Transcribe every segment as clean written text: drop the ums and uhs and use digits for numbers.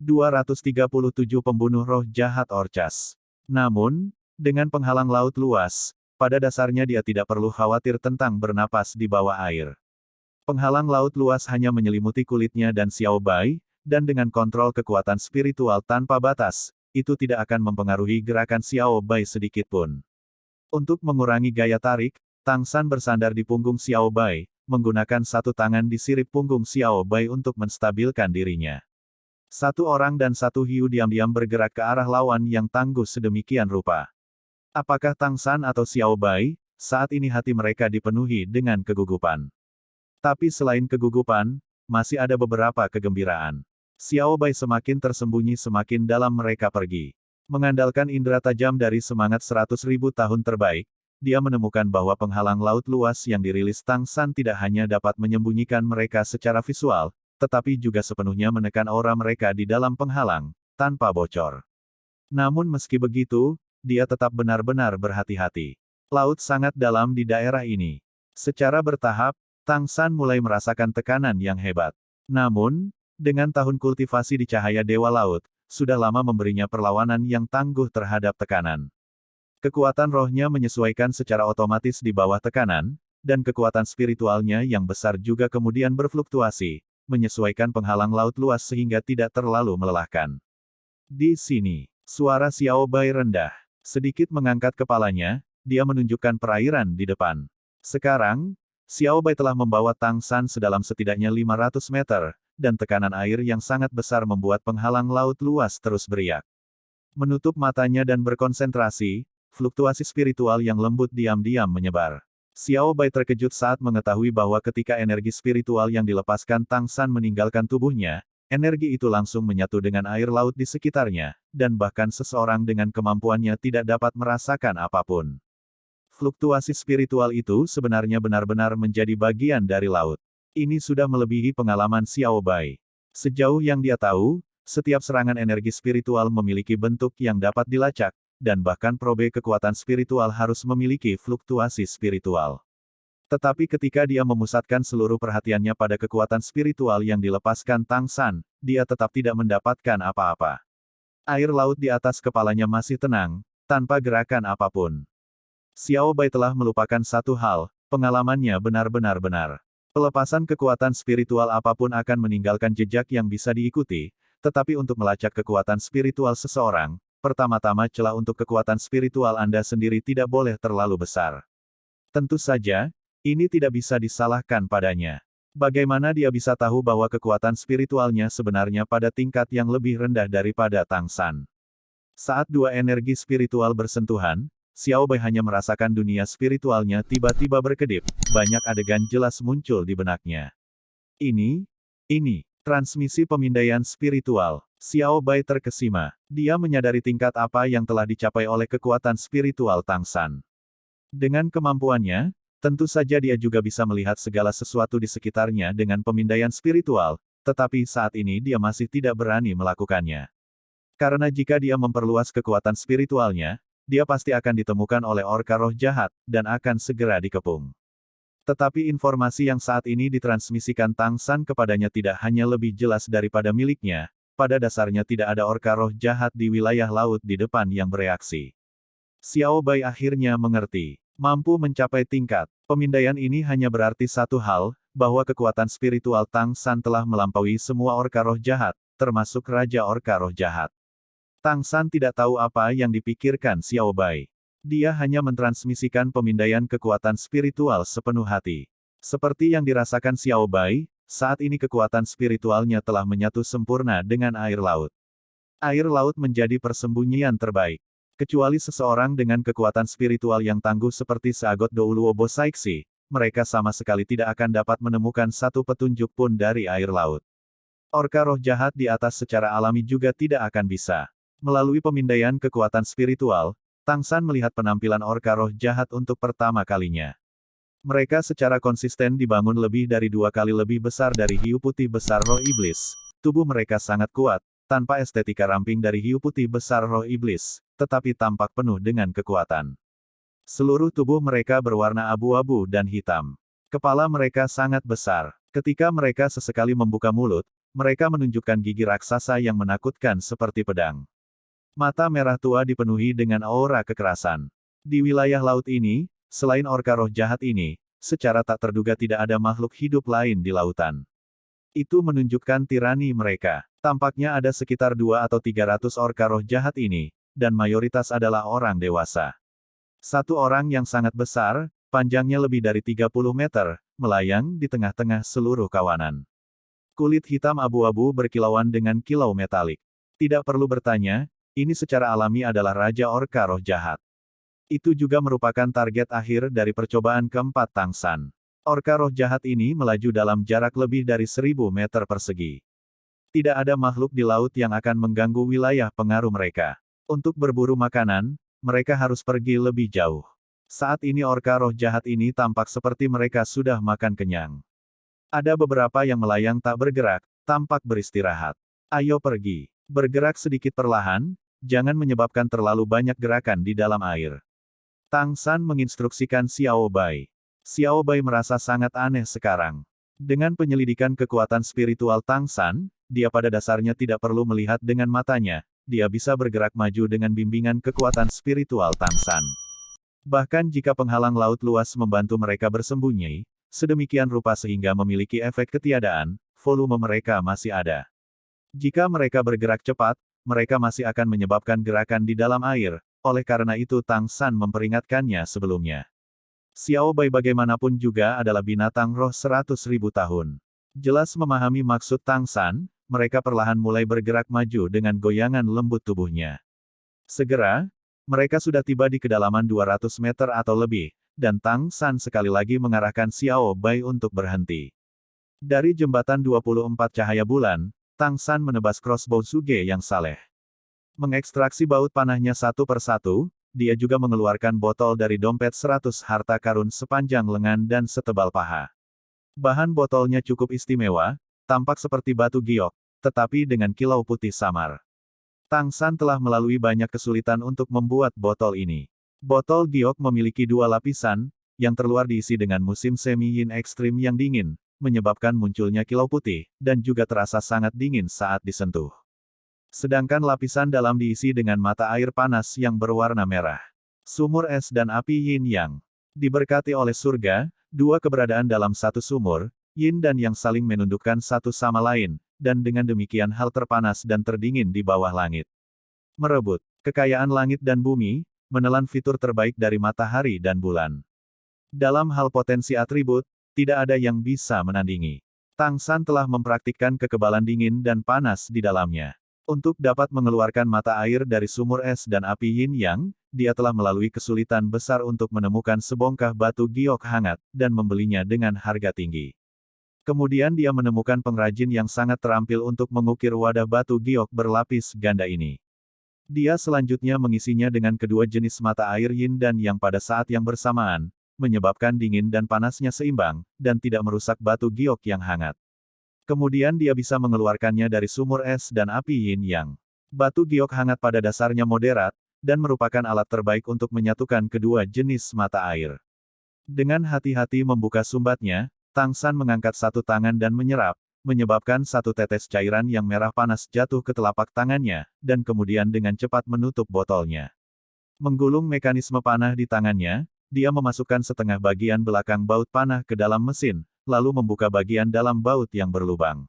237 pembunuh roh jahat Orcas. Namun, dengan penghalang laut luas, pada dasarnya dia tidak perlu khawatir tentang bernapas di bawah air. Penghalang laut luas hanya menyelimuti kulitnya dan Xiao Bai, dan dengan kontrol kekuatan spiritual tanpa batas, itu tidak akan mempengaruhi gerakan Xiao Bai sedikitpun. Untuk mengurangi gaya tarik, Tang San bersandar di punggung Xiao Bai, menggunakan satu tangan di sirip punggung Xiao Bai untuk menstabilkan dirinya. Satu orang dan satu hiu diam-diam bergerak ke arah lawan yang tangguh sedemikian rupa. Apakah Tang San atau Xiao Bai? Saat ini hati mereka dipenuhi dengan kegugupan. Tapi selain kegugupan, masih ada beberapa kegembiraan. Xiao Bai semakin tersembunyi semakin dalam mereka pergi. Mengandalkan indera tajam dari semangat 100.000 tahun terbaik, dia menemukan bahwa penghalang laut luas yang dirilis Tang San tidak hanya dapat menyembunyikan mereka secara visual, tetapi juga sepenuhnya menekan aura mereka di dalam penghalang, tanpa bocor. Namun meski begitu, dia tetap benar-benar berhati-hati. Laut sangat dalam di daerah ini. Secara bertahap, Tang San mulai merasakan tekanan yang hebat. Namun, dengan tahun kultivasi di cahaya Dewa Laut, sudah lama memberinya perlawanan yang tangguh terhadap tekanan. Kekuatan rohnya menyesuaikan secara otomatis di bawah tekanan, dan kekuatan spiritualnya yang besar juga kemudian berfluktuasi, menyesuaikan penghalang laut luas sehingga tidak terlalu melelahkan. Di sini, suara Xiao Bai rendah. Sedikit mengangkat kepalanya, dia menunjukkan perairan di depan. Sekarang, Xiao Bai telah membawa Tang San sedalam setidaknya 500 meter, dan tekanan air yang sangat besar membuat penghalang laut luas terus beriak. Menutup matanya dan berkonsentrasi, fluktuasi spiritual yang lembut diam-diam menyebar. Xiao Bai terkejut saat mengetahui bahwa ketika energi spiritual yang dilepaskan Tang San meninggalkan tubuhnya, energi itu langsung menyatu dengan air laut di sekitarnya, dan bahkan seseorang dengan kemampuannya tidak dapat merasakan apapun. Fluktuasi spiritual itu sebenarnya benar-benar menjadi bagian dari laut. Ini sudah melebihi pengalaman Xiao Bai. Sejauh yang dia tahu, setiap serangan energi spiritual memiliki bentuk yang dapat dilacak, dan bahkan probe kekuatan spiritual harus memiliki fluktuasi spiritual. Tetapi ketika dia memusatkan seluruh perhatiannya pada kekuatan spiritual yang dilepaskan Tang San, dia tetap tidak mendapatkan apa-apa. Air laut di atas kepalanya masih tenang, tanpa gerakan apapun. Xiao Bai telah melupakan satu hal, pengalamannya benar-benar benar. Pelepasan kekuatan spiritual apapun akan meninggalkan jejak yang bisa diikuti, tetapi untuk melacak kekuatan spiritual seseorang, pertama-tama celah untuk kekuatan spiritual Anda sendiri tidak boleh terlalu besar. Tentu saja, ini tidak bisa disalahkan padanya. Bagaimana dia bisa tahu bahwa kekuatan spiritualnya sebenarnya pada tingkat yang lebih rendah daripada Tang San? Saat dua energi spiritual bersentuhan, Xiao Bai hanya merasakan dunia spiritualnya tiba-tiba berkedip, banyak adegan jelas muncul di benaknya. Ini, transmisi pemindaian spiritual. Xiao Bai terkesima. Dia menyadari tingkat apa yang telah dicapai oleh kekuatan spiritual Tang San. Dengan kemampuannya, tentu saja dia juga bisa melihat segala sesuatu di sekitarnya dengan pemindaian spiritual, tetapi saat ini dia masih tidak berani melakukannya. Karena jika dia memperluas kekuatan spiritualnya, dia pasti akan ditemukan oleh orka roh jahat, dan akan segera dikepung. Tetapi informasi yang saat ini ditransmisikan Tang San kepadanya tidak hanya lebih jelas daripada miliknya, pada dasarnya tidak ada orka roh jahat di wilayah laut di depan yang bereaksi. Xiao Bai akhirnya mengerti. Mampu mencapai tingkat pemindaian ini hanya berarti satu hal, bahwa kekuatan spiritual Tang San telah melampaui semua orka roh jahat, termasuk Raja Orka Roh Jahat. Tang San tidak tahu apa yang dipikirkan Xiao Bai. Dia hanya mentransmisikan pemindaian kekuatan spiritual sepenuh hati. Seperti yang dirasakan Xiao Bai, saat ini kekuatan spiritualnya telah menyatu sempurna dengan air laut. Air laut menjadi persembunyian terbaik. Kecuali seseorang dengan kekuatan spiritual yang tangguh seperti Seagot Douluo Bosaiksi, mereka sama sekali tidak akan dapat menemukan satu petunjuk pun dari air laut. Orka roh jahat di atas secara alami juga tidak akan bisa. Melalui pemindaian kekuatan spiritual, Tang San melihat penampilan orka roh jahat untuk pertama kalinya. Mereka secara konsisten dibangun lebih dari 2 kali lebih besar dari hiu putih besar roh iblis. Tubuh mereka sangat kuat, tanpa estetika ramping dari hiu putih besar roh iblis, tetapi tampak penuh dengan kekuatan. Seluruh tubuh mereka berwarna abu-abu dan hitam. Kepala mereka sangat besar. Ketika mereka sesekali membuka mulut, Mereka menunjukkan gigi raksasa yang menakutkan seperti pedang. Mata merah tua dipenuhi dengan aura kekerasan. Di wilayah laut ini, selain orka roh jahat ini, secara tak terduga tidak ada makhluk hidup lain di lautan. Itu menunjukkan tirani mereka. Tampaknya ada sekitar 2 atau 300 orka roh jahat ini, dan mayoritas adalah orang dewasa. Satu orang yang sangat besar, panjangnya lebih dari 30 meter, melayang di tengah-tengah seluruh kawanan. Kulit hitam abu-abu berkilauan dengan kilau metalik. Tidak perlu bertanya, ini secara alami adalah Raja Orka Roh Jahat. Itu juga merupakan target akhir dari percobaan keempat Tang San. Orka Roh Jahat ini melaju dalam jarak lebih dari 1000 meter persegi. Tidak ada makhluk di laut yang akan mengganggu wilayah pengaruh mereka. Untuk berburu makanan, mereka harus pergi lebih jauh. Saat ini Orka Roh Jahat ini tampak seperti mereka sudah makan kenyang. Ada beberapa yang melayang tak bergerak, tampak beristirahat. Ayo pergi. Bergerak sedikit perlahan, jangan menyebabkan terlalu banyak gerakan di dalam air. Tang San menginstruksikan Xiao Bai. Xiao Bai merasa sangat aneh sekarang. Dengan penyelidikan kekuatan spiritual Tang San, dia pada dasarnya tidak perlu melihat dengan matanya, dia bisa bergerak maju dengan bimbingan kekuatan spiritual Tang San. Bahkan jika penghalang laut luas membantu mereka bersembunyi, sedemikian rupa sehingga memiliki efek ketiadaan, volume mereka masih ada. Jika mereka bergerak cepat, mereka masih akan menyebabkan gerakan di dalam air, oleh karena itu Tang San memperingatkannya sebelumnya. Xiao Bai bagaimanapun juga adalah binatang roh 100.000 tahun. Jelas memahami maksud Tang San, mereka perlahan mulai bergerak maju dengan goyangan lembut tubuhnya. Segera, mereka sudah tiba di kedalaman 200 meter atau lebih, dan Tang San sekali lagi mengarahkan Xiao Bai untuk berhenti. Dari jembatan 24 cahaya bulan, Tang San menebas crossbow Suge yang saleh. Mengekstraksi baut panahnya satu persatu, dia juga mengeluarkan botol dari dompet 100 harta karun sepanjang lengan dan setebal paha. Bahan botolnya cukup istimewa, tampak seperti batu giok, tetapi dengan kilau putih samar. Tang San telah melalui banyak kesulitan untuk membuat botol ini. Botol giok memiliki 2 lapisan, yang terluar diisi dengan musim semi-yin ekstrim yang dingin, menyebabkan munculnya kilau putih, dan juga terasa sangat dingin saat disentuh. Sedangkan lapisan dalam diisi dengan mata air panas yang berwarna merah. Sumur es dan api yin-yang. Diberkati oleh surga, 2 keberadaan dalam satu sumur, yin dan yang saling menundukkan satu sama lain, dan dengan demikian hal terpanas dan terdingin di bawah langit. Merebut kekayaan langit dan bumi, menelan fitur terbaik dari matahari dan bulan. Dalam hal potensi atribut, tidak ada yang bisa menandingi. Tang San telah mempraktikkan kekebalan dingin dan panas di dalamnya. Untuk dapat mengeluarkan mata air dari sumur es dan api yin-yang, dia telah melalui kesulitan besar untuk menemukan sebongkah batu giok hangat, dan membelinya dengan harga tinggi. Kemudian dia menemukan pengrajin yang sangat terampil untuk mengukir wadah batu giok berlapis ganda ini. Dia selanjutnya mengisinya dengan kedua jenis mata air yin dan yang pada saat yang bersamaan, menyebabkan dingin dan panasnya seimbang, dan tidak merusak batu giok yang hangat. Kemudian dia bisa mengeluarkannya dari sumur es dan api yin-yang. Batu giok hangat pada dasarnya moderat, dan merupakan alat terbaik untuk menyatukan kedua jenis mata air. Dengan hati-hati membuka sumbatnya, Tang San mengangkat satu tangan dan menyerap, menyebabkan satu tetes cairan yang merah panas jatuh ke telapak tangannya, dan kemudian dengan cepat menutup botolnya. Menggulung mekanisme panah di tangannya, dia memasukkan setengah bagian belakang baut panah ke dalam mesin, lalu membuka bagian dalam baut yang berlubang.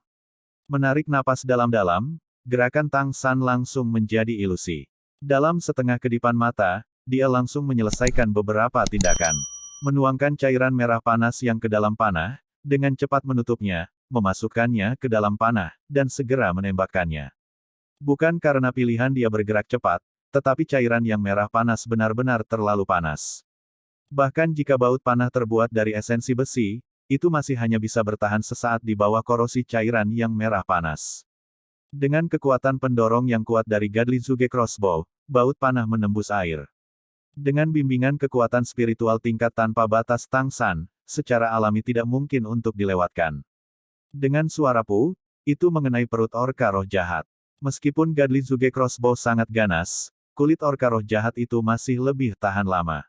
Menarik napas dalam-dalam, gerakan Tang San langsung menjadi ilusi. Dalam setengah kedipan mata, dia langsung menyelesaikan beberapa tindakan. Menuangkan cairan merah panas yang ke dalam panah, dengan cepat menutupnya, memasukkannya ke dalam panah, dan segera menembakkannya. Bukan karena pilihan dia bergerak cepat, tetapi cairan yang merah panas benar-benar terlalu panas. Bahkan jika baut panah terbuat dari esensi besi, itu masih hanya bisa bertahan sesaat di bawah korosi cairan yang merah panas. Dengan kekuatan pendorong yang kuat dari Godly Zuge Crossbow, baut panah menembus air. Dengan bimbingan kekuatan spiritual tingkat tanpa batas Tang San, secara alami tidak mungkin untuk dilewatkan. Dengan suara pu, itu mengenai perut orka roh jahat. Meskipun Godly Zuge Crossbow sangat ganas, kulit orka roh jahat itu masih lebih tahan lama.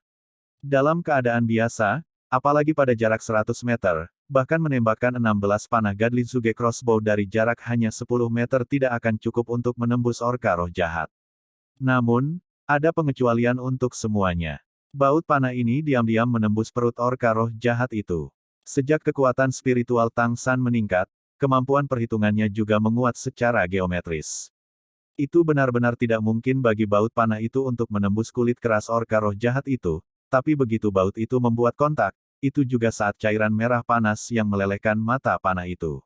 Dalam keadaan biasa, apalagi pada jarak 100 meter, bahkan menembakkan 16 panah Gadlizuge crossbow dari jarak hanya 10 meter tidak akan cukup untuk menembus orka roh jahat. Namun, ada pengecualian untuk semuanya. Baut panah ini diam-diam menembus perut orka roh jahat itu. Sejak kekuatan spiritual Tang San meningkat, kemampuan perhitungannya juga menguat secara geometris. Itu benar-benar tidak mungkin bagi baut panah itu untuk menembus kulit keras orka roh jahat itu, tapi begitu baut itu membuat kontak, itu juga saat cairan merah panas yang melelehkan mata panah itu.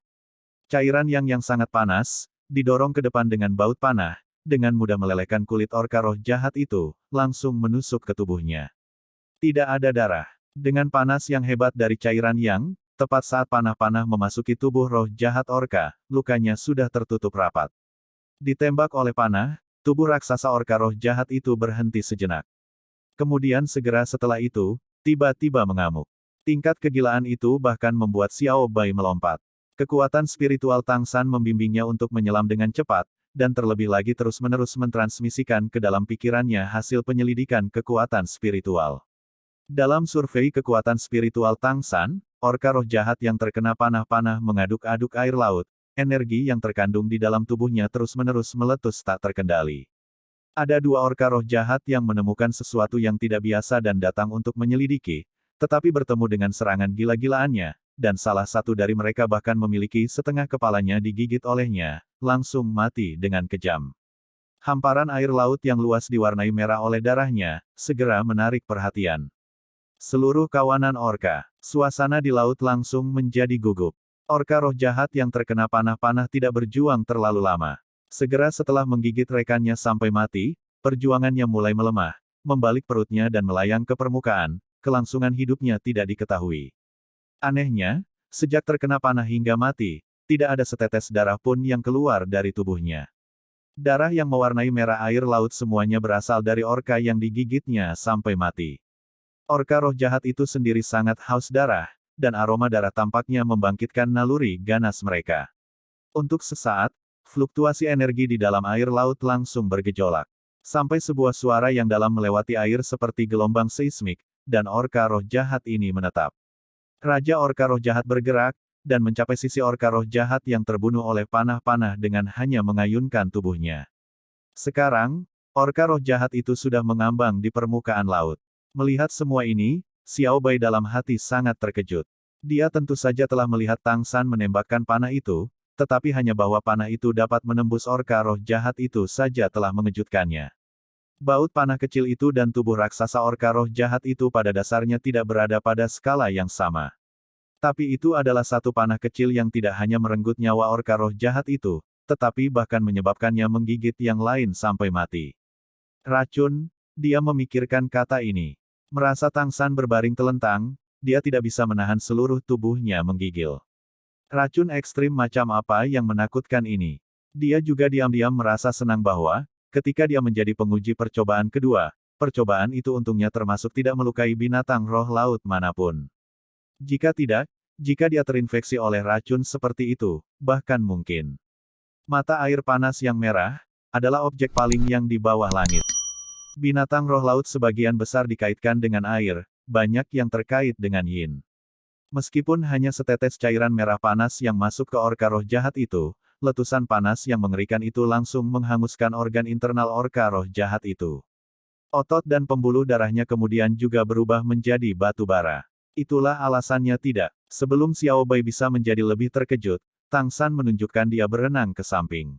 Cairan yang sangat panas, didorong ke depan dengan baut panah, dengan mudah melelehkan kulit orka roh jahat itu, langsung menusuk ke tubuhnya. Tidak ada darah. Dengan panas yang hebat dari cairan yang, tepat saat panah-panah memasuki tubuh roh jahat orka, lukanya sudah tertutup rapat. Ditembak oleh panah, tubuh raksasa orka roh jahat itu berhenti sejenak. Kemudian segera setelah itu, tiba-tiba mengamuk. Tingkat kegilaan itu bahkan membuat Xiao Bai melompat. Kekuatan spiritual Tang San membimbingnya untuk menyelam dengan cepat, dan terlebih lagi terus-menerus mentransmisikan ke dalam pikirannya hasil penyelidikan kekuatan spiritual. Dalam survei kekuatan spiritual Tang San, orka roh jahat yang terkena panah-panah mengaduk-aduk air laut, energi yang terkandung di dalam tubuhnya terus-menerus meletus tak terkendali. Ada dua orka roh jahat yang menemukan sesuatu yang tidak biasa dan datang untuk menyelidiki, tetapi bertemu dengan serangan gila-gilaannya, dan salah satu dari mereka bahkan memiliki setengah kepalanya digigit olehnya, langsung mati dengan kejam. Hamparan air laut yang luas diwarnai merah oleh darahnya, segera menarik perhatian seluruh kawanan orka. Suasana di laut langsung menjadi gugup. Orka roh jahat yang terkena panah-panah tidak berjuang terlalu lama. Segera setelah menggigit rekannya sampai mati, perjuangannya mulai melemah, membalik perutnya dan melayang ke permukaan, kelangsungan hidupnya tidak diketahui. Anehnya, sejak terkena panah hingga mati, tidak ada setetes darah pun yang keluar dari tubuhnya. Darah yang mewarnai merah air laut semuanya berasal dari orka yang digigitnya sampai mati. Orka roh jahat itu sendiri sangat haus darah, dan aroma darah tampaknya membangkitkan naluri ganas mereka. Untuk sesaat, fluktuasi energi di dalam air laut langsung bergejolak. Sampai sebuah suara yang dalam melewati air seperti gelombang seismik, dan orka roh jahat ini menetap. Raja orka roh jahat bergerak, dan mencapai sisi orka roh jahat yang terbunuh oleh panah-panah dengan hanya mengayunkan tubuhnya. Sekarang, orka roh jahat itu sudah mengambang di permukaan laut. Melihat semua ini, Xiao Bai dalam hati sangat terkejut. Dia tentu saja telah melihat Tang San menembakkan panah itu, tetapi hanya bahwa panah itu dapat menembus orka roh jahat itu saja telah mengejutkannya. Baut panah kecil itu dan tubuh raksasa orka roh jahat itu pada dasarnya tidak berada pada skala yang sama. Tapi itu adalah satu panah kecil yang tidak hanya merenggut nyawa orka roh jahat itu, tetapi bahkan menyebabkannya menggigit yang lain sampai mati. Racun, dia memikirkan kata ini. Merasa Tang San berbaring telentang, dia tidak bisa menahan seluruh tubuhnya menggigil. Racun ekstrim macam apa yang menakutkan ini? Dia juga diam-diam merasa senang bahwa, ketika dia menjadi penguji percobaan kedua, percobaan itu untungnya termasuk tidak melukai binatang roh laut manapun. Jika tidak, jika dia terinfeksi oleh racun seperti itu, bahkan mungkin. Mata air panas yang merah, adalah objek paling yang di bawah langit. Binatang roh laut sebagian besar dikaitkan dengan air, banyak yang terkait dengan yin. Meskipun hanya setetes cairan merah panas yang masuk ke orka roh jahat itu, letusan panas yang mengerikan itu langsung menghanguskan organ internal orka roh jahat itu. Otot dan pembuluh darahnya kemudian juga berubah menjadi batu bara. Itulah alasannya tidak. Sebelum Xiao Bai bisa menjadi lebih terkejut, Tang San menunjukkan dia berenang ke samping.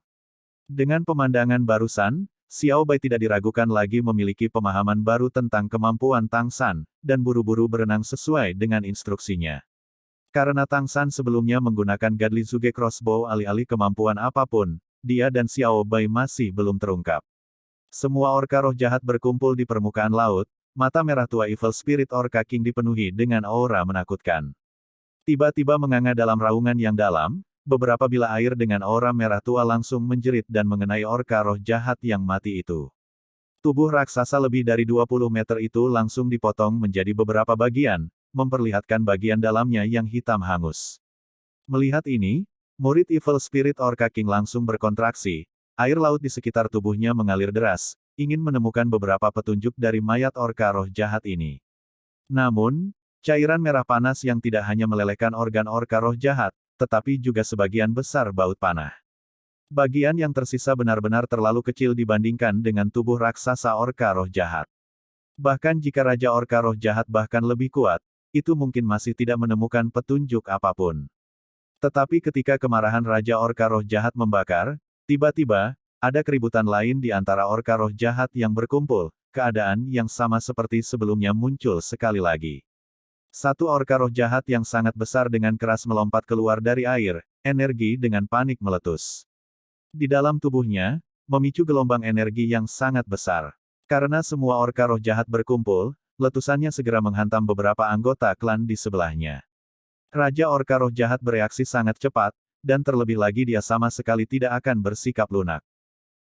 Dengan pemandangan barusan, Xiao Bai tidak diragukan lagi memiliki pemahaman baru tentang kemampuan Tang San, dan buru-buru berenang sesuai dengan instruksinya. Karena Tang San sebelumnya menggunakan Gadlizuge crossbow alih-alih kemampuan apapun, dia dan Xiao Bai masih belum terungkap. Semua orka roh jahat berkumpul di permukaan laut, mata merah tua Evil Spirit Orca King dipenuhi dengan aura menakutkan. Tiba-tiba menganga dalam raungan yang dalam, beberapa bila air dengan aura merah tua langsung menjerit dan mengenai orka roh jahat yang mati itu. Tubuh raksasa lebih dari 20 meter itu langsung dipotong menjadi beberapa bagian, memperlihatkan bagian dalamnya yang hitam hangus. Melihat ini, murid Evil Spirit Orca King langsung berkontraksi, air laut di sekitar tubuhnya mengalir deras, ingin menemukan beberapa petunjuk dari mayat orka roh jahat ini. Namun, Cairan merah panas yang tidak hanya melelehkan organ orka roh jahat, tetapi juga sebagian besar baut panah. Bagian yang tersisa benar-benar terlalu kecil dibandingkan dengan tubuh raksasa orka roh jahat. Bahkan jika Raja Orka roh jahat bahkan lebih kuat, itu mungkin masih tidak menemukan petunjuk apapun. Tetapi ketika kemarahan Raja Orka roh jahat membakar, tiba-tiba, ada keributan lain di antara orka roh jahat yang berkumpul, keadaan yang sama seperti sebelumnya muncul sekali lagi. Satu orka roh jahat yang sangat besar dengan keras melompat keluar dari air, energi dengan panik meletus. Di dalam tubuhnya, memicu gelombang energi yang sangat besar. Karena semua orka roh jahat berkumpul, letusannya segera menghantam beberapa anggota klan di sebelahnya. Raja orka roh jahat bereaksi sangat cepat, dan terlebih lagi dia sama sekali tidak akan bersikap lunak.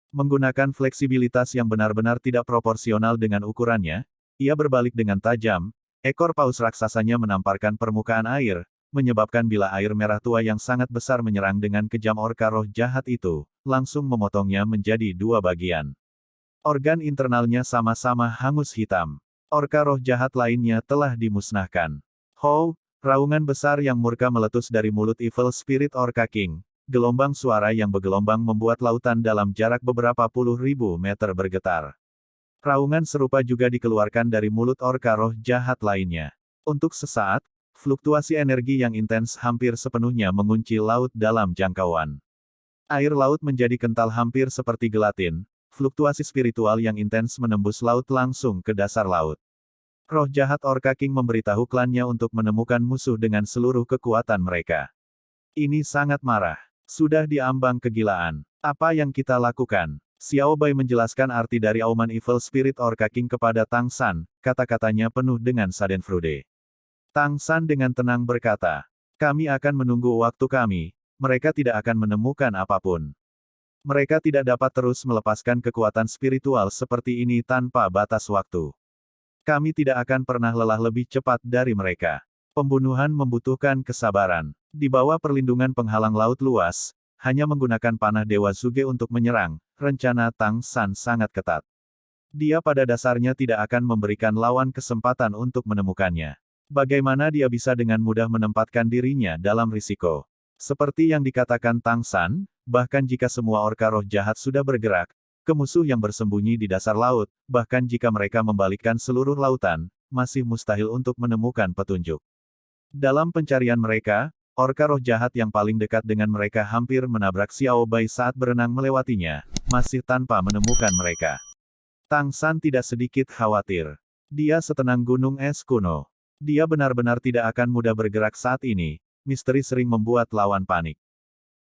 Menggunakan fleksibilitas yang benar-benar tidak proporsional dengan ukurannya, ia berbalik dengan tajam. Ekor paus raksasanya menamparkan permukaan air, menyebabkan bilah air merah tua yang sangat besar menyerang dengan kejam orka roh jahat itu, langsung memotongnya menjadi dua bagian. Organ internalnya sama-sama hangus hitam. Orka roh jahat lainnya telah dimusnahkan. How, raungan besar yang murka meletus dari mulut Evil Spirit Orca King. Gelombang suara yang bergelombang membuat lautan dalam jarak beberapa puluh ribu meter bergetar. Raungan serupa juga dikeluarkan dari mulut orka roh jahat lainnya. Untuk sesaat, fluktuasi energi yang intens hampir sepenuhnya mengunci laut dalam jangkauan. Air laut menjadi kental hampir seperti gelatin, fluktuasi spiritual yang intens menembus laut langsung ke dasar laut. Roh jahat Orca King memberitahu klannya untuk menemukan musuh dengan seluruh kekuatan mereka. Ini sangat marah. Sudah diambang kegilaan. Apa yang kita lakukan? Xiao Bai menjelaskan arti dari auman Evil Spirit Orca King kepada Tang San, kata-katanya penuh dengan schadenfreude. Tang San dengan tenang berkata, kami akan menunggu waktu kami, mereka tidak akan menemukan apapun. Mereka tidak dapat terus melepaskan kekuatan spiritual seperti ini tanpa batas waktu. Kami tidak akan pernah lelah lebih cepat dari mereka. Pembunuhan membutuhkan kesabaran. Di bawah perlindungan penghalang laut luas, hanya menggunakan panah Dewa Zuge untuk menyerang, rencana Tang San sangat ketat. Dia pada dasarnya tidak akan memberikan lawan kesempatan untuk menemukannya. Bagaimana dia bisa dengan mudah menempatkan dirinya dalam risiko? Seperti yang dikatakan Tang San, bahkan jika semua orka roh jahat sudah bergerak, ke musuh yang bersembunyi di dasar laut, bahkan jika mereka membalikkan seluruh lautan, masih mustahil untuk menemukan petunjuk. Dalam pencarian mereka, orka roh jahat yang paling dekat dengan mereka hampir menabrak Xiao Bai saat berenang melewatinya, masih tanpa menemukan mereka. Tang San tidak sedikit khawatir. Dia setenang gunung es kuno. Dia benar-benar tidak akan mudah bergerak saat ini, misteri sering membuat lawan panik.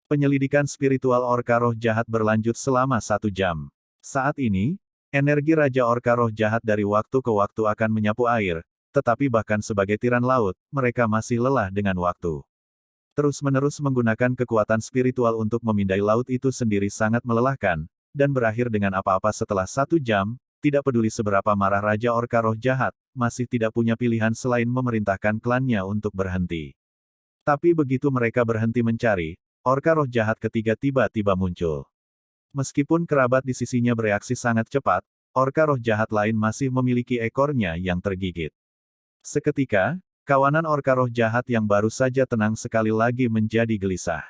Penyelidikan spiritual orka roh jahat berlanjut selama 1 jam. Saat ini, energi Raja Orka roh jahat dari waktu ke waktu akan menyapu air, tetapi bahkan sebagai tiran laut, mereka masih lelah dengan waktu. Terus-menerus menggunakan kekuatan spiritual untuk memindai laut itu sendiri sangat melelahkan, dan berakhir dengan apa-apa setelah 1 jam, tidak peduli seberapa marah Raja Orka roh jahat, masih tidak punya pilihan selain memerintahkan klannya untuk berhenti. Tapi begitu mereka berhenti mencari, orka roh jahat ketiga tiba-tiba muncul. Meskipun kerabat di sisinya bereaksi sangat cepat, orka roh jahat lain masih memiliki ekornya yang tergigit. Seketika, kawanan orka roh jahat yang baru saja tenang sekali lagi menjadi gelisah.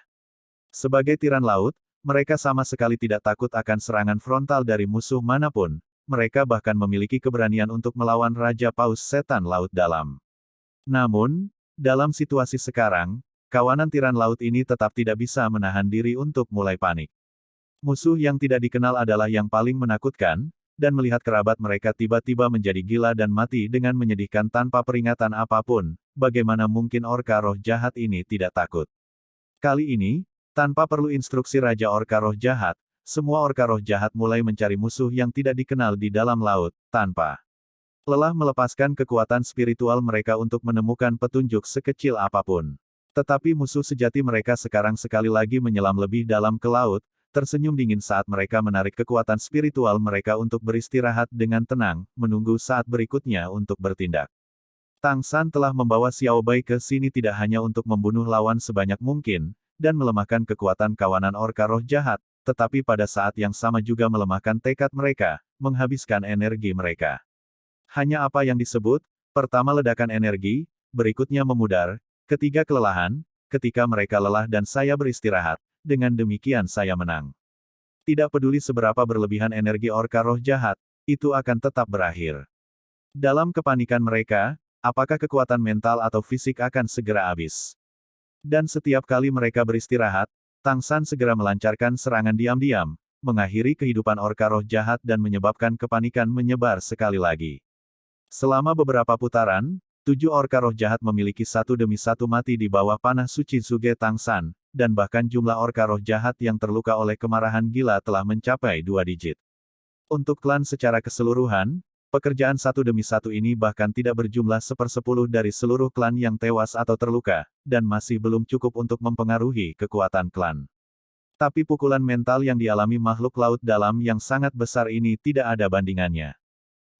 Sebagai tiran laut, mereka sama sekali tidak takut akan serangan frontal dari musuh manapun, mereka bahkan memiliki keberanian untuk melawan Raja Paus Setan Laut Dalam. Namun, dalam situasi sekarang, kawanan tiran laut ini tetap tidak bisa menahan diri untuk mulai panik. Musuh yang tidak dikenal adalah yang paling menakutkan, dan melihat kerabat mereka tiba-tiba menjadi gila dan mati dengan menyedihkan tanpa peringatan apapun, bagaimana mungkin orka roh jahat ini tidak takut? Kali ini, tanpa perlu instruksi Raja Orka roh jahat, semua orka roh jahat mulai mencari musuh yang tidak dikenal di dalam laut, tanpa lelah melepaskan kekuatan spiritual mereka untuk menemukan petunjuk sekecil apapun. Tetapi musuh sejati mereka sekarang sekali lagi menyelam lebih dalam ke laut, tersenyum dingin saat mereka menarik kekuatan spiritual mereka untuk beristirahat dengan tenang, menunggu saat berikutnya untuk bertindak. Tang San telah membawa Xiao Bai ke sini tidak hanya untuk membunuh lawan sebanyak mungkin, dan melemahkan kekuatan kawanan orka roh jahat, tetapi pada saat yang sama juga melemahkan tekad mereka, menghabiskan energi mereka. Hanya apa yang disebut, pertama ledakan energi, berikutnya memudar, ketiga kelelahan, ketika mereka lelah dan saya beristirahat, dengan demikian saya menang. Tidak peduli seberapa berlebihan energi orka roh jahat, itu akan tetap berakhir. Dalam kepanikan mereka, apakah kekuatan mental atau fisik akan segera habis. Dan setiap kali mereka beristirahat, Tang San segera melancarkan serangan diam-diam, mengakhiri kehidupan orka roh jahat dan menyebabkan kepanikan menyebar sekali lagi. Selama beberapa putaran, 7 orka roh jahat memiliki satu demi satu mati di bawah panah suci Zuge Tang San, dan bahkan jumlah orka roh jahat yang terluka oleh kemarahan gila telah mencapai 2 digit. Untuk klan secara keseluruhan, pekerjaan satu demi satu ini bahkan tidak berjumlah 1/10 dari seluruh klan yang tewas atau terluka, dan masih belum cukup untuk mempengaruhi kekuatan klan. Tapi pukulan mental yang dialami makhluk laut dalam yang sangat besar ini tidak ada bandingannya.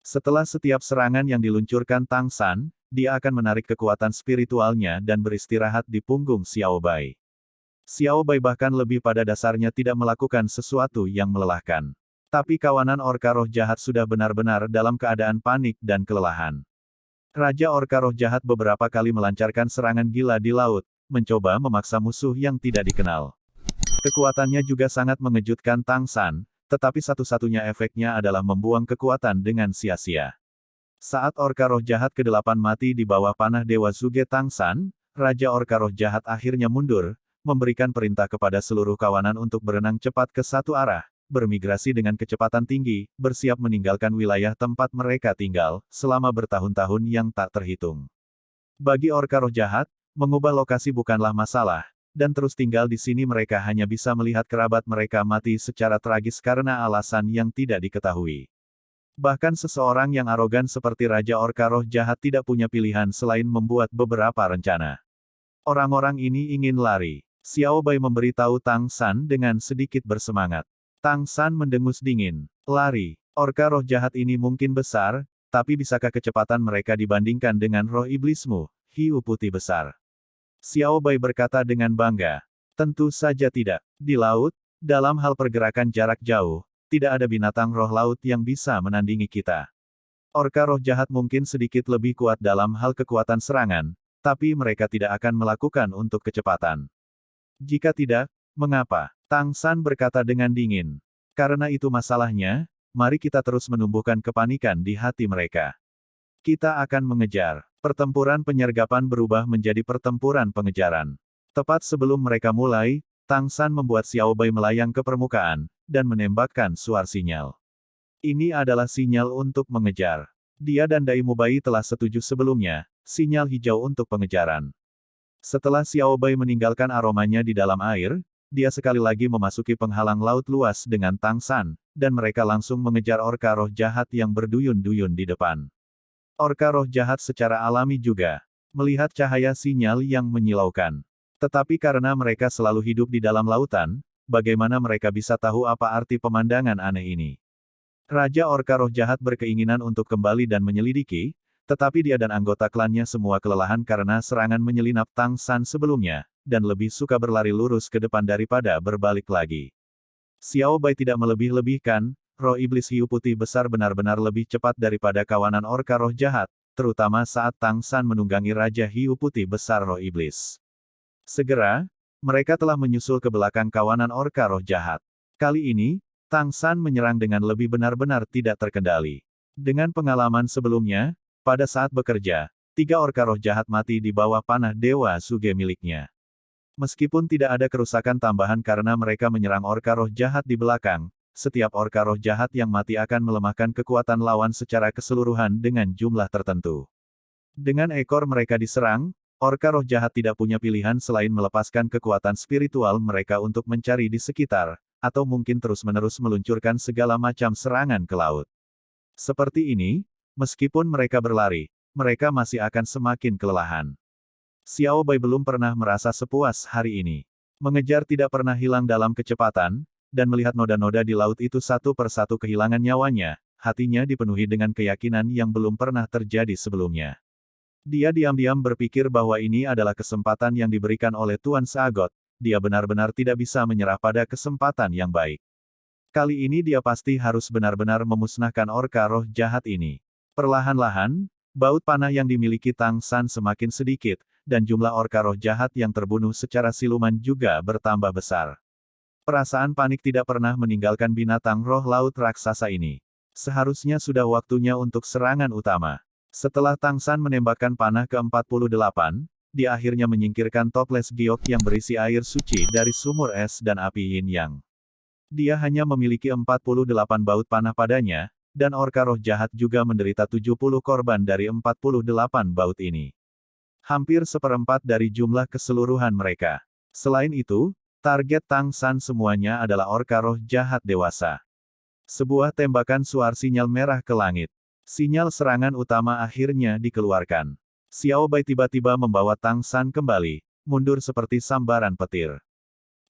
Setelah setiap serangan yang diluncurkan Tang San, dia akan menarik kekuatan spiritualnya dan beristirahat di punggung Xiao Bai. Xiao Bai bahkan lebih pada dasarnya tidak melakukan sesuatu yang melelahkan. Tapi kawanan orka roh jahat sudah benar-benar dalam keadaan panik dan kelelahan. Raja orka roh jahat beberapa kali melancarkan serangan gila di laut, mencoba memaksa musuh yang tidak dikenal. Kekuatannya juga sangat mengejutkan Tang San, tetapi satu-satunya efeknya adalah membuang kekuatan dengan sia-sia. Saat orka roh jahat ke-8 mati di bawah panah Dewa Zuge Tang San, Raja orka roh jahat akhirnya mundur, memberikan perintah kepada seluruh kawanan untuk berenang cepat ke satu arah, bermigrasi dengan kecepatan tinggi, bersiap meninggalkan wilayah tempat mereka tinggal, selama bertahun-tahun yang tak terhitung. Bagi orka roh jahat, mengubah lokasi bukanlah masalah, dan terus tinggal di sini mereka hanya bisa melihat kerabat mereka mati secara tragis karena alasan yang tidak diketahui. Bahkan seseorang yang arogan seperti Raja orka roh jahat tidak punya pilihan selain membuat beberapa rencana. Orang-orang ini ingin lari. Xiao Bai memberitahu Tang San dengan sedikit bersemangat. Tang San mendengus dingin. Lari. Orka roh jahat ini mungkin besar, tapi bisakah kecepatan mereka dibandingkan dengan roh iblismu, hiu putih besar? Xiao Bai berkata dengan bangga. Tentu saja tidak. Di laut, dalam hal pergerakan jarak jauh, tidak ada binatang roh laut yang bisa menandingi kita. Orka roh jahat mungkin sedikit lebih kuat dalam hal kekuatan serangan, tapi mereka tidak akan melakukan untuk kecepatan. Jika tidak, mengapa? Tang San berkata dengan dingin. Karena itu masalahnya, mari kita terus menumbuhkan kepanikan di hati mereka. Kita akan mengejar. Pertempuran penyergapan berubah menjadi pertempuran pengejaran. Tepat sebelum mereka mulai, Tang San membuat Xiao Bai melayang ke permukaan, dan menembakkan suar sinyal. Ini adalah sinyal untuk mengejar. Dia dan Dai Mubai telah setuju sebelumnya, sinyal hijau untuk pengejaran. Setelah Xiao Bai meninggalkan aromanya di dalam air, dia sekali lagi memasuki penghalang laut luas dengan Tang San, dan mereka langsung mengejar orka roh jahat yang berduyun-duyun di depan. Orka roh jahat secara alami juga melihat cahaya sinyal yang menyilaukan. Tetapi karena mereka selalu hidup di dalam lautan, bagaimana mereka bisa tahu apa arti pemandangan aneh ini? Raja orka roh jahat berkeinginan untuk kembali dan menyelidiki, tetapi dia dan anggota klannya semua kelelahan karena serangan menyelinap Tang San sebelumnya, dan lebih suka berlari lurus ke depan daripada berbalik lagi. Xiao Bai tidak melebih-lebihkan, roh iblis hiu putih besar benar-benar lebih cepat daripada kawanan orka roh jahat, terutama saat Tang San menunggangi Raja hiu putih besar roh iblis. Segera, mereka telah menyusul ke belakang kawanan orka roh jahat. Kali ini, Tang San menyerang dengan lebih benar-benar tidak terkendali. Dengan pengalaman sebelumnya, pada saat bekerja, 3 orka roh jahat mati di bawah panah Dewa Zuge miliknya. Meskipun tidak ada kerusakan tambahan karena mereka menyerang orka roh jahat di belakang, setiap orka roh jahat yang mati akan melemahkan kekuatan lawan secara keseluruhan dengan jumlah tertentu. Dengan ekor mereka diserang, orka roh jahat tidak punya pilihan selain melepaskan kekuatan spiritual mereka untuk mencari di sekitar, atau mungkin terus-menerus meluncurkan segala macam serangan ke laut. Seperti ini, meskipun mereka berlari, mereka masih akan semakin kelelahan. Xiao Bai belum pernah merasa sepuas hari ini. Mengejar tidak pernah hilang dalam kecepatan, dan melihat noda-noda di laut itu satu persatu kehilangan nyawanya, hatinya dipenuhi dengan keyakinan yang belum pernah terjadi sebelumnya. Dia diam-diam berpikir bahwa ini adalah kesempatan yang diberikan oleh Tuan Sagot, dia benar-benar tidak bisa menyerah pada kesempatan yang baik. Kali ini dia pasti harus benar-benar memusnahkan orka roh jahat ini. Perlahan-lahan, Baut panah yang dimiliki Tang San semakin sedikit, dan jumlah orka roh jahat yang terbunuh secara siluman juga bertambah besar. Perasaan panik tidak pernah meninggalkan binatang roh laut raksasa ini. Seharusnya sudah waktunya untuk serangan utama. Setelah Tang San menembakkan panah ke-48, dia akhirnya menyingkirkan toples giok yang berisi air suci dari sumur es dan api yin yang. Dia hanya memiliki 48 baut panah padanya, dan orka roh jahat juga menderita 70 korban dari 48 baut ini. Hampir seperempat dari jumlah keseluruhan mereka. Selain itu, target Tang San semuanya adalah orka roh jahat dewasa. Sebuah tembakan suar sinyal merah ke langit. Sinyal serangan utama akhirnya dikeluarkan. Xiao Bai tiba-tiba membawa Tang San kembali, mundur seperti sambaran petir.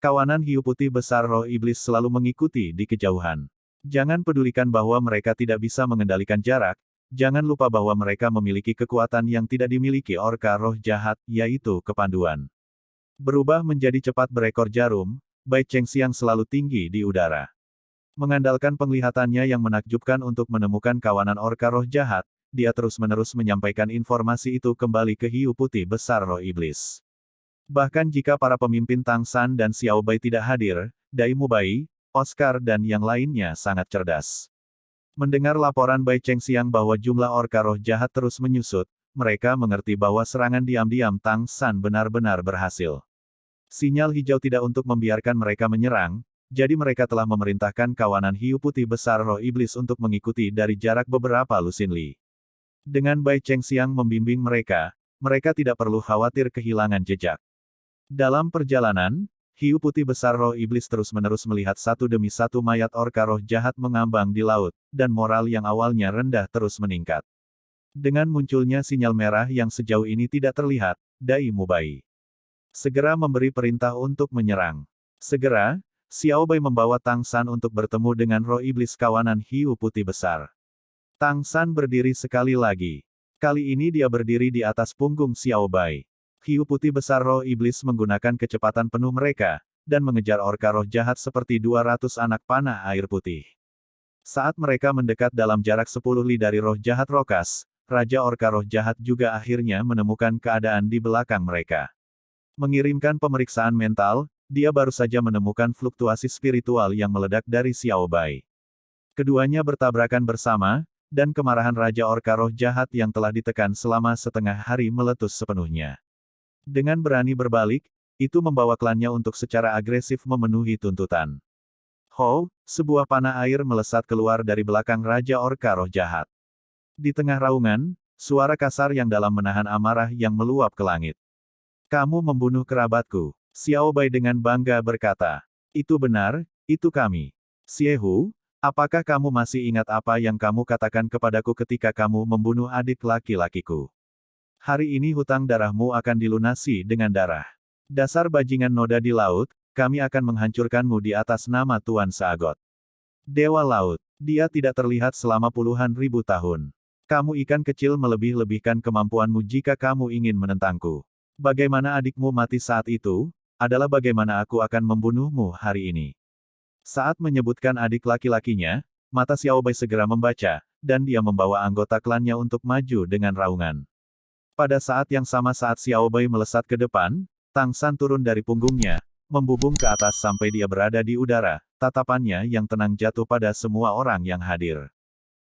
Kawanan hiu putih besar roh iblis selalu mengikuti di kejauhan. Jangan pedulikan bahwa mereka tidak bisa mengendalikan jarak, jangan lupa bahwa mereka memiliki kekuatan yang tidak dimiliki orka roh jahat, yaitu kepanduan. Berubah menjadi cepat berekor jarum, Bai Chengxiang selalu tinggi di udara. Mengandalkan penglihatannya yang menakjubkan untuk menemukan kawanan orka roh jahat, dia terus-menerus menyampaikan informasi itu kembali ke hiu putih besar roh iblis. Bahkan jika para pemimpin Tang San dan Xiao Bai tidak hadir, Dai Mubai, Oscar dan yang lainnya sangat cerdas. Mendengar laporan Bai Chengxiang bahwa jumlah orka roh jahat terus menyusut, mereka mengerti bahwa serangan diam-diam Tang San benar-benar berhasil. Sinyal hijau tidak untuk membiarkan mereka menyerang, jadi mereka telah memerintahkan kawanan hiu putih besar roh iblis untuk mengikuti dari jarak beberapa lusin li. Dengan Bai Chengxiang membimbing mereka, mereka tidak perlu khawatir kehilangan jejak. Dalam perjalanan, hiu putih besar roh iblis terus-menerus melihat satu demi satu mayat orka roh jahat mengambang di laut, dan moral yang awalnya rendah terus meningkat. Dengan munculnya sinyal merah yang sejauh ini tidak terlihat, Dai Mubai segera memberi perintah untuk menyerang. Segera, Xiao Bai membawa Tang San untuk bertemu dengan roh iblis kawanan hiu putih besar. Tang San berdiri sekali lagi. Kali ini dia berdiri di atas punggung Xiao Bai. Hiu putih besar roh iblis menggunakan kecepatan penuh mereka, dan mengejar orka roh jahat seperti 200 anak panah air putih. Saat mereka mendekat dalam jarak 10 li dari roh jahat Rokas, Raja Orka Roh Jahat juga akhirnya menemukan keadaan di belakang mereka. Mengirimkan pemeriksaan mental, dia baru saja menemukan fluktuasi spiritual yang meledak dari Xiao Bai. Keduanya bertabrakan bersama, dan kemarahan Raja Orka Roh Jahat yang telah ditekan selama setengah hari meletus sepenuhnya. Dengan berani berbalik, itu membawa klannya untuk secara agresif memenuhi tuntutan. Ho, sebuah panah air melesat keluar dari belakang Raja Orka Roh Jahat. Di tengah raungan, suara kasar yang dalam menahan amarah yang meluap ke langit. Kamu membunuh kerabatku. Xiao Bai dengan bangga berkata. Itu benar, itu kami. Xiehu, apakah kamu masih ingat apa yang kamu katakan kepadaku ketika kamu membunuh adik laki-lakiku? Hari ini hutang darahmu akan dilunasi dengan darah. Dasar bajingan noda di laut, kami akan menghancurkanmu di atas nama Tuan Seagot. Dewa Laut, dia tidak terlihat selama puluhan ribu tahun. Kamu ikan kecil melebih-lebihkan kemampuanmu jika kamu ingin menentangku. Bagaimana adikmu mati saat itu, adalah bagaimana aku akan membunuhmu hari ini. Saat menyebutkan adik laki-lakinya, mata Xiao Bai segera membaca, dan dia membawa anggota klannya untuk maju dengan raungan. Pada saat yang sama saat Xiao Bai melesat ke depan, Tang San turun dari punggungnya, membubung ke atas sampai dia berada di udara, tatapannya yang tenang jatuh pada semua orang yang hadir.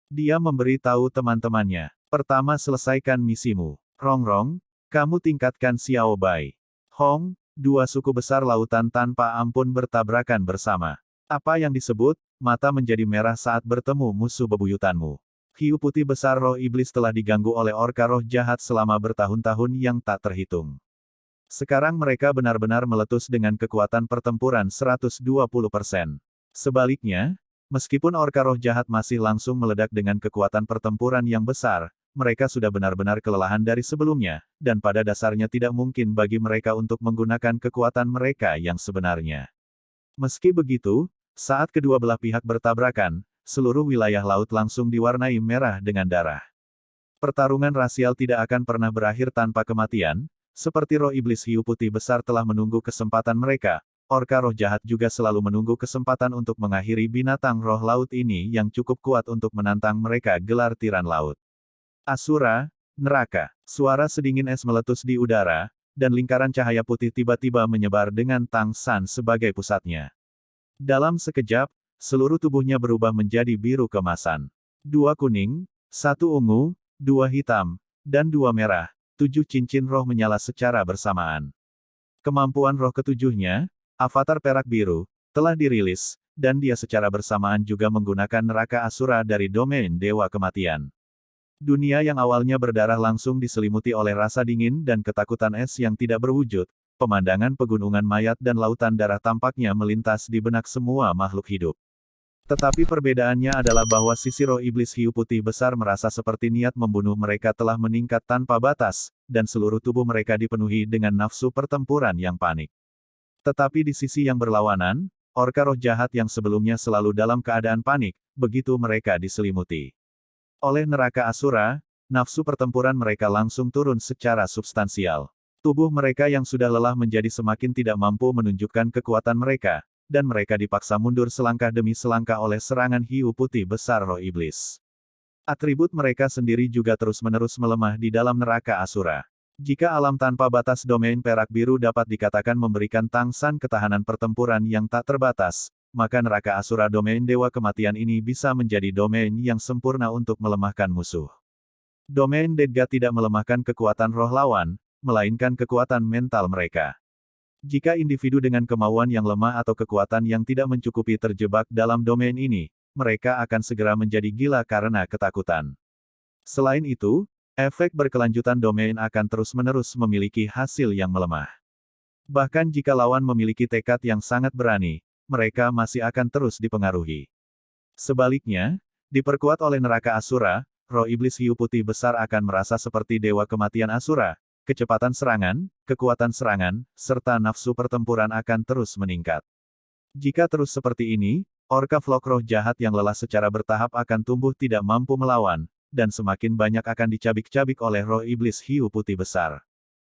Dia memberi tahu teman-temannya, pertama selesaikan misimu. Rongrong, kamu tingkatkan Xiao Bai. Hong, dua suku besar lautan tanpa ampun bertabrakan bersama. Apa yang disebut, mata menjadi merah saat bertemu musuh bebuyutanmu. Hiu putih besar roh iblis telah diganggu oleh orka roh jahat selama bertahun-tahun yang tak terhitung. Sekarang mereka benar-benar meletus dengan kekuatan pertempuran 120%. Sebaliknya, meskipun orka roh jahat masih langsung meledak dengan kekuatan pertempuran yang besar, mereka sudah benar-benar kelelahan dari sebelumnya, dan pada dasarnya tidak mungkin bagi mereka untuk menggunakan kekuatan mereka yang sebenarnya. Meski begitu, saat kedua belah pihak bertabrakan, seluruh wilayah laut langsung diwarnai merah dengan darah. Pertarungan rasial tidak akan pernah berakhir tanpa kematian, seperti roh iblis hiu putih besar telah menunggu kesempatan mereka, orka roh jahat juga selalu menunggu kesempatan untuk mengakhiri binatang roh laut ini yang cukup kuat untuk menantang mereka gelar tiran laut. Asura, neraka. Suara sedingin es meletus di udara, dan lingkaran cahaya putih tiba-tiba menyebar dengan Tang San sebagai pusatnya. Dalam sekejap, seluruh tubuhnya berubah menjadi biru kemasan. 2 kuning, 1 ungu, 2 hitam, dan 2 merah, 7 cincin roh menyala secara bersamaan. Kemampuan roh ketujuhnya, Avatar Perak Biru, telah dirilis, dan dia secara bersamaan juga menggunakan neraka Asura dari domain Dewa Kematian. Dunia yang awalnya berdarah langsung diselimuti oleh rasa dingin dan ketakutan es yang tidak berwujud, pemandangan pegunungan mayat dan lautan darah tampaknya melintas di benak semua makhluk hidup. Tetapi perbedaannya adalah bahwa sisi roh iblis hiu putih besar merasa seperti niat membunuh mereka telah meningkat tanpa batas, dan seluruh tubuh mereka dipenuhi dengan nafsu pertempuran yang panik. Tetapi di sisi yang berlawanan, orka roh jahat yang sebelumnya selalu dalam keadaan panik, begitu mereka diselimuti oleh neraka Asura, nafsu pertempuran mereka langsung turun secara substansial. Tubuh mereka yang sudah lelah menjadi semakin tidak mampu menunjukkan kekuatan mereka, dan mereka dipaksa mundur selangkah demi selangkah oleh serangan hiu putih besar roh iblis. Atribut mereka sendiri juga terus-menerus melemah di dalam neraka Asura. Jika alam tanpa batas domain perak biru dapat dikatakan memberikan Tang San ketahanan pertempuran yang tak terbatas, maka neraka Asura domain Dewa Kematian ini bisa menjadi domain yang sempurna untuk melemahkan musuh. Domain Dedga tidak melemahkan kekuatan roh lawan, melainkan kekuatan mental mereka. Jika individu dengan kemauan yang lemah atau kekuatan yang tidak mencukupi terjebak dalam domain ini, mereka akan segera menjadi gila karena ketakutan. Selain itu, efek berkelanjutan domain akan terus-menerus memiliki hasil yang melemah. Bahkan jika lawan memiliki tekad yang sangat berani, mereka masih akan terus dipengaruhi. Sebaliknya, diperkuat oleh neraka Asura, roh iblis hiu putih besar akan merasa seperti Dewa Kematian Asura. Kecepatan serangan, kekuatan serangan, serta nafsu pertempuran akan terus meningkat. Jika terus seperti ini, orka flok roh jahat yang lelah secara bertahap akan tumbuh tidak mampu melawan, dan semakin banyak akan dicabik-cabik oleh roh iblis hiu putih besar.